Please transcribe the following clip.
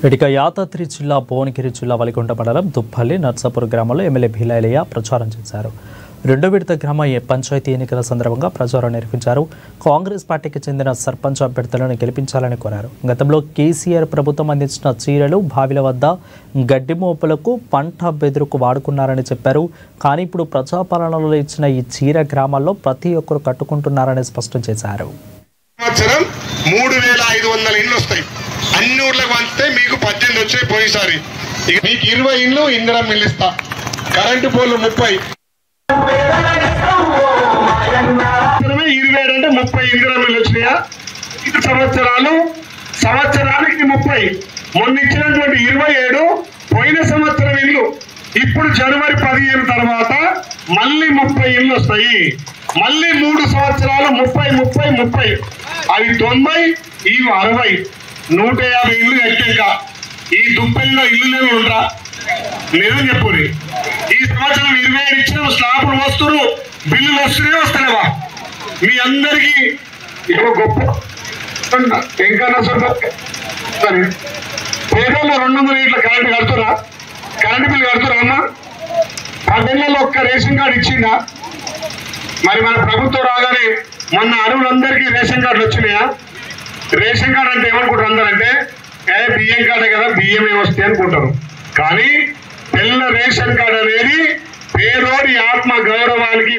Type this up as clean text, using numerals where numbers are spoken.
ఇక యాదాద్రి జిల్లా భువనగిరి జిల్లా వలిగొండ మండలం దుప్పల్లి నర్సాపూర్ గ్రామంలో ఎమ్మెల్యే భీలైలయ్య ప్రచారం చేశారు. రెండో విడత గ్రామ పంచాయతీ ఎన్నికల సందర్భంగా ప్రచారం నిర్వహించారు. కాంగ్రెస్ పార్టీకి చెందిన సర్పంచ్ అభ్యర్థులను గెలిపించాలని కోరారు. గతంలో కేసీఆర్ ప్రభుత్వం అందించిన చీరలు బావిల వద్ద గడ్డి మోపులకు పంట బెదురుకు వాడుకున్నారని చెప్పారు. కానీ ఇప్పుడు ప్రజాపాలనలో ఇచ్చిన ఈ చీర గ్రామాల్లో ప్రతి ఒక్కరు కట్టుకుంటున్నారని స్పష్టం చేశారు. 3500 ఇండ్లు వస్తాయి. అన్ని ఊర్లకు పంచితే మీకు 18 వచ్చాయి పోయినసారి. ఇక మీకు 20 ఇండ్లు ఇందిరా మిల్లు ఇస్తా. కరెంటు పోలు 30, 27 అంటే 30 ఇందిరా మిల్లు వచ్చినాయా? 5 సంవత్సరానికి 30. మొన్న ఇచ్చినటువంటి 27 పోయిన సంవత్సరం ఇండ్లు. ఇప్పుడు జనవరి 15 తర్వాత మళ్ళీ 30 ఇండ్లు వస్తాయి. మళ్ళీ 3 సంవత్సరాలు 30 అవి 90, ఇవి 60, 150 ఇల్లు కట్టాక ఈ దుప్పల్లో ఇల్లు ఉంటా లేదని చెప్పురి. ఈ సంవత్సరం 25 ఇచ్చిన స్లాపులు వస్తున్నారు, బిల్లులు వస్తలేవా? మీ అందరికీ గొప్ప పేదల్లో 200 యూనిట్ల కరెంటు కడుతురా? కరెంటు బిల్లు కడుతురా అమ్మా? 10 ఏళ్ళలో ఒక్క రేషన్ కార్డు ఇచ్చిందా? మరి మన ప్రభుత్వం రాగానే మొన్న అరువులందరికీ రేషన్ కార్డులు వచ్చినాయా? రేషన్ కార్డు అంటే ఏమనుకుంటారు అందరంటే బియ్యం కార్డే కదా, బియ్యమే వస్తాయి అనుకుంటారు. కానీ తెల్ల రేషన్ కార్డు అనేది పేదోడి ఆత్మ గౌరవానికి